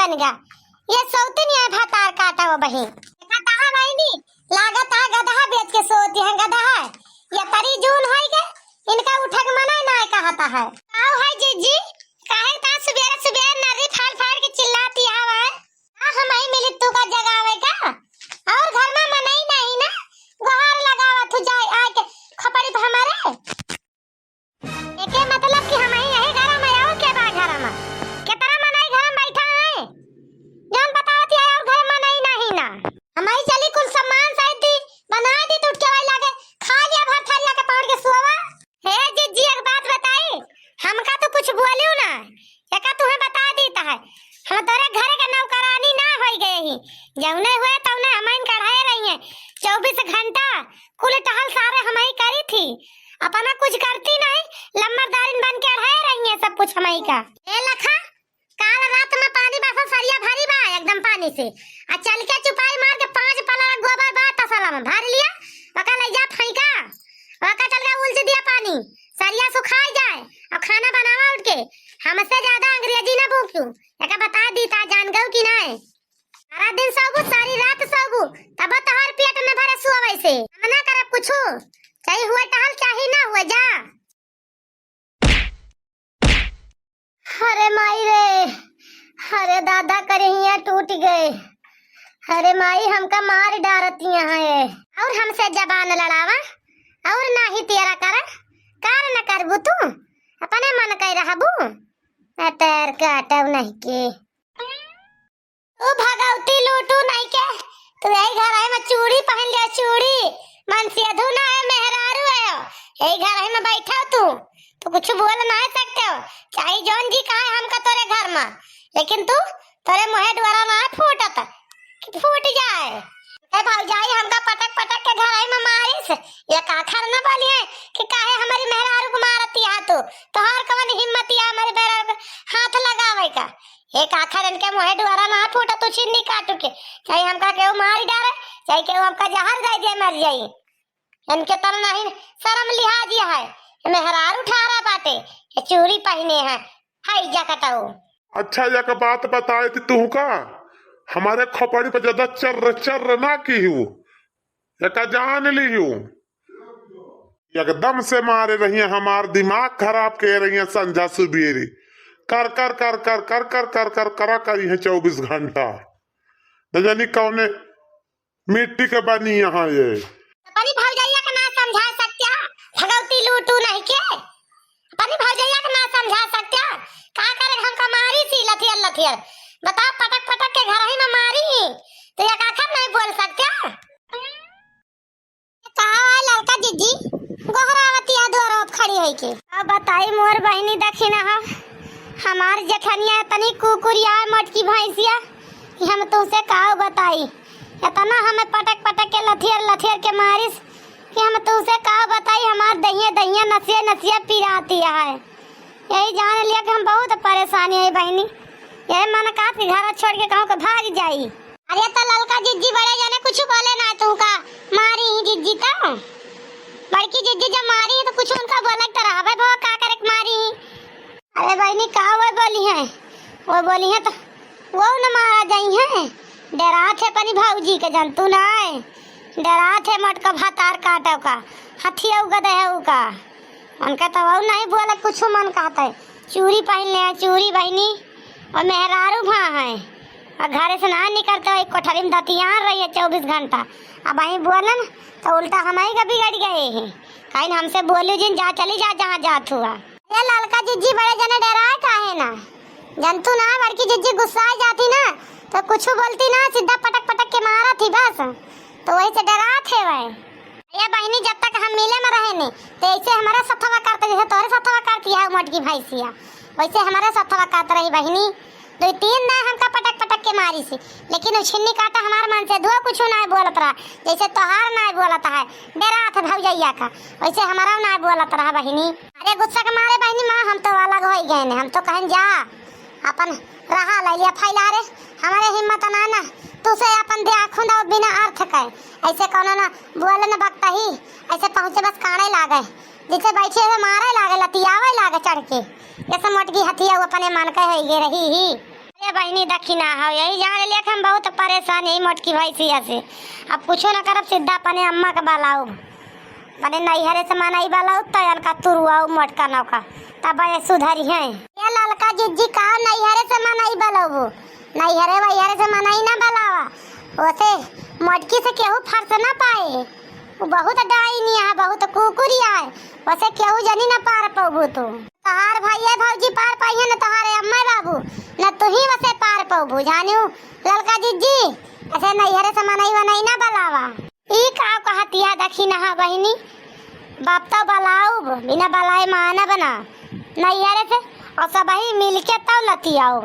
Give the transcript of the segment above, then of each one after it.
बन गया। ये सौती नहीं है भातार काटा वो बही कहा भाई नी लागत है गधा बेच के सोती है गधा है। ये परी जून होई के इनका उठक मना ना कहता है। आओ है जीजी काहे ता सुबेरे सुबेरे नरी फाड़ फाड़ के चिल्लाती आवा है। हम ही मिली तू का जगावे का और घर में मनाई नहीं ना गुहार लगावा तू जाए आए के खपड़ी पे हमारे एके मतलब कि हम यही घर में और के बा घर में के तरह मनाई घर में बैठा है जान बतावती है और घर मनाई नहीं ना हमारी चली कुल सामान शायद दी बना दी तो उठ के वही लागे खा लिया भर थरिया के पकड़ के सोवा। हे जीजी एक बात बताई हमका तो कुछ बोलियो ना एका तुम्हें बता देता है हम तोरे घर के नौकरानी ना होई गए ही जौने हुए तौने हमइन कढ़ाए रही है 24 घंटा कुल टहल सारे हमई करी थी अपना कुछ करती नहीं लम्बरदारिन बन के अढ़ाए रही है सब कुछ हमई का। ए लखा काल रात में पानी बरसा सरिया भरी बा एकदम पानी से आ चल के चुपाई मार के 5 पला गोबर बा तसला में भर लिया वका ले जा फेंका वका चल के उलट दिया पानी सरिया सुखाई जाए और खाना बनावा उठ के हमसे ज्यादा अंग्रेजी ना भूखू एका बता दी ता जान गऊ कि नहीं सारा दिन सोबू सारी रात सोबू तब तो हर पेट में भरे सुआ वैसे हम ना करब कुछो चाहे हुए टहल चाहे ना हुए जा। अरे माई रे अरे दादा करिया टूट गए। अरे माई हमका मार डारती है और हमसे जबान लड़ावा और ना ही तेरा कर न करबू तू अपने मन कह रहबू पैर काटब नहीं के तू भगवती लूटू नहीं के तू यही घर है में चूड़ी पहन लिया चूड़ी मन से अधूना है मेहरारू है यही घर है में बैठा तू कुछ बोल ना सकते हो चाहे जौन जी कहा हमका तोरे घर में लेकिन तू तोरे मुहे द्वारा ना फूटत कि फूट जाए ए भौजाई हमका पटक पटक के घर आई में मारिस ये काखर न बोलिए कि काहे हमारी मेहरारू को मारती है तो हर कवन हिम्मत है हमारे मेहरारू हाथ लगावे का एक आखर इनके मुहे द्वारा ना फूटा तो छिन्नी काटू के चाहे हमका केहू मारी डाले चाहे केहू हमका जहर दे दे मर जाई इनके तर नहीं शर्म लिहाज है मेहरारू ठारा बाटे ये चूड़ी पहने है हाई जा कटाऊ। अच्छा या का बात बताए थी तू का हमारे खोपड़ी पे ज्यादा चर्र ना की हूँ या जान ली हूँ एकदम से मारे रही है हमार दिमाग खराब कर रही है संझा सुबेरी कर कर कर कर कर कर कर कर करा करी है 24 घंटा न जानी कौने मिट्टी के बनी यहाँ ये अपनी भौजैया का ना समझा सकते भगवती लूटू नहीं के अपनी भौजैया का ना समझा सकते का करे हमका मारी सी लथियर बता पटक पटक के घर ही में मारी तो ये आखिर नहीं बोल सकते कहा लड़का जीजी गोहरावती द्वारा खड़ी है के अब बताई मोर बहनी दक्षिणा हमार जेठनिया तनी कुकुरिया मटकी भैंसिया कि हम तुमसे कहा बताई इतना हमें पटक पटक के लथियर के मारिस कि हम तुमसे कहा बताई हमार दहिया नसिया पिराती है यही जान लिया कि हम बहुत परेशानी है बहनी यही मन का घर छोड़ के कहूँ के भाग जाई। अरे तो ललका जिज्जी बड़े जाने कुछ बोले ना तू का मारी ही जिज्जी तो बड़की जिज्जी जब मारी तो कुछ उनका बोला तो रहा भाई का करे मारी। अरे बहनी कहा वो बोली है तो वो न मारा जाई है डरा थे अपनी भाऊजी के जंतु ना डरा थे मटका भातार काटो का हथिया उगद है उका उनका तो वो नहीं बोला कुछ मन कहता है चूड़ी पहन ले चूड़ी बहनी और मेहरारू भाँ है और घर से ना निकलते हो कोठरी में दतियार रही है 24 घंटा अब वहीं बोलन तो उल्टा हमारी का बिगड़ गए हैं कहीं हमसे बोलियो जिन जा चली जा जहाँ जात हुआ। ये ललका जिज्जी बड़े जने डराए काहे ना जंतु ना बड़की जिज्जी गुस्सा आ जाती ना तो कुछ बोलती ना सीधा पटक पटक के मारा थी बस तो वही से डरा थे वह ये बहनी जब तक हम मिले में रहे नहीं तो ऐसे हमारा सथवा करते जैसे तोरे सथवा करती है मोटकी भैंसिया वैसे हमारे सथवा करते रही बहनी 2-3 ना हमका पटक पटक के मारी सी लेकिन छिन्नी काटा हमारे मन से धो कुछ ना बोलत रहा जैसे तोहार ना बोलता है डरा था भौजैया का वैसे हमारा ना बोलत रहा बहनी। अरे गुस्सा के मारे बहनी माँ हम तो अलग हो गए हम तो कहें जा अपन रहा ले लिया फैला रे हमारे हिम्मत ना तू से अपन दे खुदा बिना अर्थ के ऐसे कोनो ना बोले न बकता ही ऐसे पहुँचे बस काने लागे जिसे बैठे हुए मारे लागे लतियावे लागे चढ़ के जैसे मोटकी हथिया अपने मन के है ये रही ही। ये बहनी देखी ना हो यही जान लिया कि हम बहुत परेशान यही मोटकी भैंसिया से। अब कुछो ना करब सीधा अपने अम्मा के बलाऊ अपने नैहरे से मनाई बलाऊ तैयार का तुरुआ मोटका नौका तब सुधरी है। ये ललका जिज्जी का नैहरे से मनाई बलाऊ नैहरे वैहरे से मनाई ना बलावा वैसे मोटकी से केहू फर्स ना पाए वो बहुत डाइनी है बहुत कुकुरिया है वैसे केहू जनी ना पार पाबू तू तहार भैया भौजी पार पाई है ना तहारे अम्मा बाबू न तू ही वैसे पार पाबू जानियो ललका जिज्जी ऐसे नैहरे से मनाई वनाई ना बलावा ई का कहतिया देखी ना बहिनी बाप तो बलाऊ बिना बलाए माना बना नैहरे से और सब ही मिल के तब लती आओ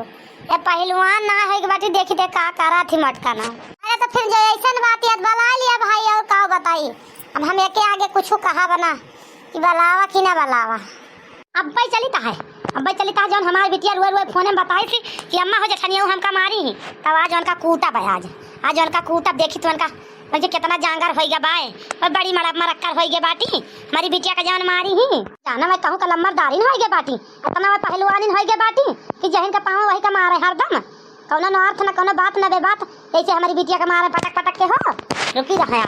ये पहलवान ना है कि बाटी देखी दे का करा थी मटका ना अरे तो फिर जो ऐसा बात याद बला लिया भाई और का बताई अब हम एक आगे कुछ कहा बना कि बलावा कि ना बलावा अब भाई चली ता है अब भाई चली ता जौन हमारी बिटिया रुए रुए फोन में बताई थी कि अम्मा हो जठनिया हमका मारी ही तब आज उनका कूटा भाई आज उनका कूटा देखी तो उनका मुझे कितना जांगर हो गया बाय और बड़ी मरक्कर हो गई बाटी हमारी बिटिया का जान मारी ही जाना मैं कहूँ कलम्बरदारी हो गई बाटी इतना मैं पहलवानी हो गई बाटी कि जहन का पाँव वही का मारे हरदम कौनो न अर्थ न कौनो बात न बेबात ऐसे हमारी बिटिया का मारे पटक पटक के हो रुकी रहे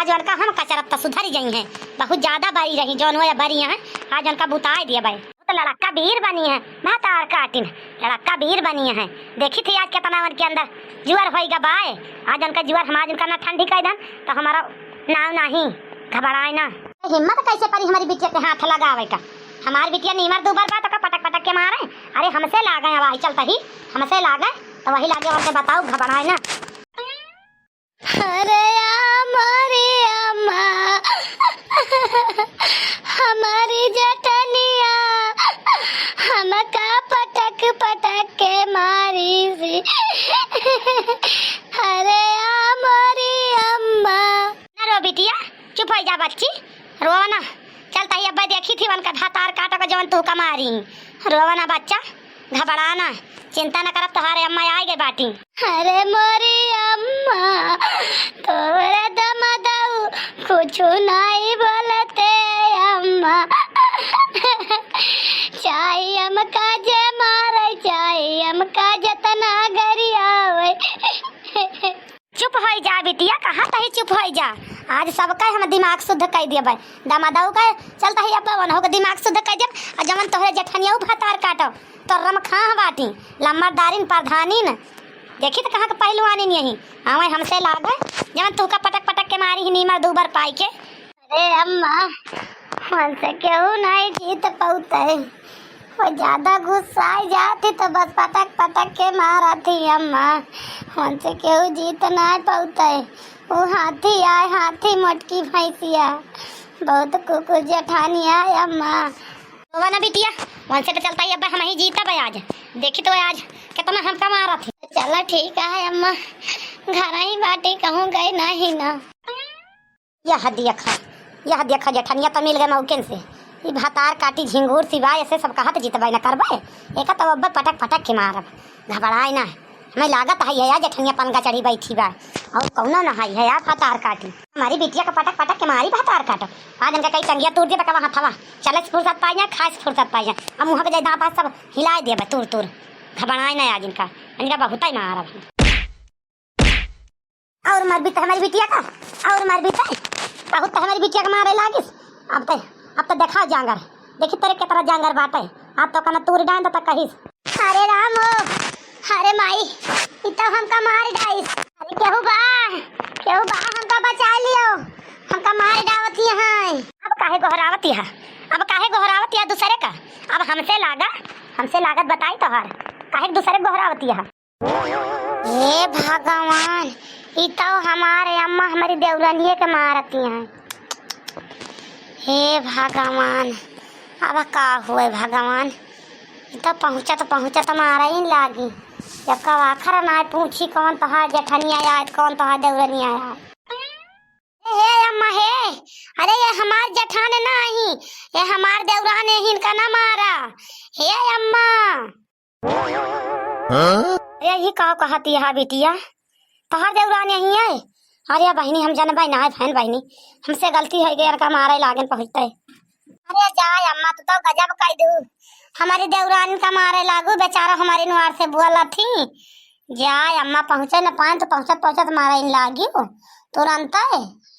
आज उनका हम कचरत तो सुधरी गई हैं बहुत ज्यादा बड़ी रही जौन हो या बड़ी है आज उनका बुताई दिया भाई तो लड़का वीर बनी है मैं तार काटिन लड़का वीर बनी है देखी थी आज कितना उनके अंदर जुआर होगा बाय आज उनका जुआर हमारे उनका ना ठंडी कह दन तो हमारा नाव नहीं घबराए ना हिम्मत कैसे परी हमारी बिटिया के हाथ लगावे का हमारी बिटिया नीमर दो बार बात का पटक पटक के मारे अरे हमसे लागे अब आई चलता ही हमसे लागे तो वही लागे और बताओ घबराए ना अरे हमारी अम्मा हमारी जटनिया हमका पटक पटक के मारी सी अरे हमारी अम्मा ना रो बिटिया चुप हो जा बच्ची रो ना चलता ही अब्बा देखी थी उनका धातार काटा का जवन तू कमारी रो ना बच्चा घबराना चिंता न करब तुम्हारे अम्मा आ गए बाटी अरे मोरी अम्मा तोरे दम दाऊ कुछ नहीं बोलते अम्मा चाहे हमका जे मारे चाहे हमका जतना गरियावे चुप हो जा बिटिया कहाँ तही चुप हो जा आज सबका हम दिमाग शुद्ध कर दिया भाई दामादाऊ का चलता ही अब होगा दिमाग शुद्ध कर दिया और जमन तोहरे जठनिया भातार काटो तो रम खा बाटी लम्बरदारिन प्रधानीन देखी तो कहाँ का पहलवानी यही हमें हमसे लागे जमन तू का पटक पटक के मारी ही नीमर दूबर पाई के अरे अम्मा हमसे क्यों नहीं जीत पाते वो ज्यादा गुस्सा आ जाती तो बस पटक पटक के मारा थी अम्मा हमसे क्यों जीत नहीं पाते वो हाथी आए हाथी मोटकी भैंसिया बहुत कुकुर जेठानी आए अम्मा वो ना बिटिया वहाँ से तो चलता ही अब हम ही जीता भाई आज देखी तो आज कितना हमका मारा थी चलो ठीक है अम्मा घर ही बाटी कहूँ गए नहीं ना यह देखा जेठनिया तो मिल गए मौके से ये भातार काटी झिंगूर सिवाय ऐसे सब कहा तो जीतबाई ना करबे एक तो अब पटक पटक के मारब घबराए ना हमें लागत है यार जेठनिया पनगा चढ़ी बैठी बा और कौनो ना है यार भातार काटी हमारी बिटिया का पटक पटक के मारी भातार काटो आज इनका कई टंगिया तोड़ दिया वहाँ थवा चले फुर्सत पाई जाए खास फुर्सत पाई जाए अब मुँह के जाए दाँत सब हिला दिया तूर तूर घबराए ना आज इनका बहुत ही मारा और मर बीता हमारी बिटिया का और मर बीता बहुत हमारी बिटिया का मारे लागिस अब तो देखा जांगर देखी तेरे के तरह जांगर बाटे अब तो कना तूर डांद तो कहिस अरे राम अरे माई इतो हमका मार डाइस अरे केहू बा हमका बचा लियो हमका मार डावती है अब काहे गोहरावती है दूसरे का अब हमसे लागत बताई तोहर काहे दूसरे गोहरावती है हे भगवान इतो हमारे अम्मा हमारी देवरानिये के मारती हैं हे भगवान अब का हुए भगवान तो पहुँचा तो मारा ही लागी जब कब आखिर ना पूछी कौन तोहार जेठनिया आया कौन तोहार देवरनिया आया हे अम्मा हे अरे ये हमार जेठान नहीं ये हमार देवरान है इनका ना मारा हे अम्मा यही कहती है बिटिया तोहार देवरान यही है अरे बहनी हम जन भाई ना बहन बहनी हमसे गलती हो गई का मारे लागन पहुँचते अरे जाए अम्मा तो गजब कह दू हमारी देवरानी का मारे लागू बेचारा हमारी नुआर से बोला थी जाए अम्मा पहुंचे न पाए तो पहुंचत पहुंचत मारा इन लागी तुरंत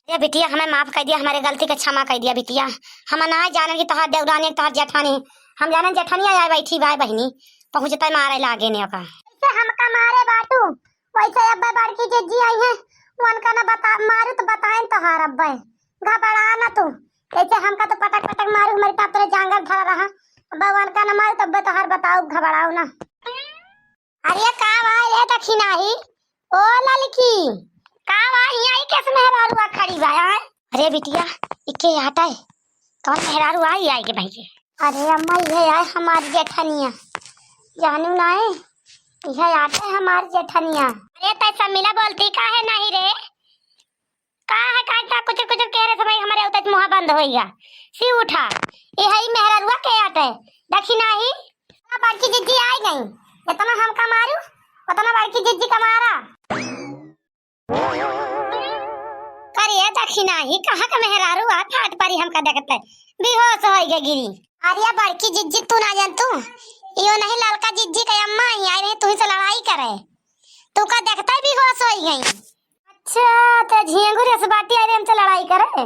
ये बिटिया हमें माफ कर दिया हमारे गलती का क्षमा कर दिया बिटिया हम ना जाने की तोहार देवरानी तोहार जेठानी हम जाने जेठानी आया बैठी भाई बहनी पहुंचता मारे लागे ने का वैसे हमका मारे बाटू वैसे अब्बा बड़की जीजी आई है उनका ना बता मारू तो बताएं तोहार अब्बा घबरा ना तू ऐसे हमका तो पटक पटक मारू हमारे पाप तेरे जांगर धरा रहा भगवान का ना मारू तब तोहार बताओ घबराओ ना अरे का भाई रे दखिना ही ओ ललकी का भाई आई कैसे मेहरारू खड़ी भाई अरे बिटिया इके आता है कौन मेहरारू आई के भाई के अरे अम्मा ये आए हमारी जेठनिया जानू ना है यह आते है हमारी जेठनिया अरे पैसा मिला बोलती का है नहीं रे का है का कुछ कुछ कह रहे भाई हमारे उतर मुंह बंद होइगा सी उठा ये है मेहरारुआ के आते देखी नहीं बड़की जिज्जी आई गई इतना हम का मारू उतना बड़की जिज्जी का मारा करिए देखी नहीं कहां का मेहरारू आ फाट पारी हमका देखते बेहोश हो गई गिरी अरे बड़की जिज्जी तू ना जान तू यो नहीं ललका जिज्जी के अम्मा ही आई रही तू ही से लड़ाई करे तू का देखता भी होश हो गई अच्छा तो झिंगुर से बाटी आई रही हमसे लड़ाई करे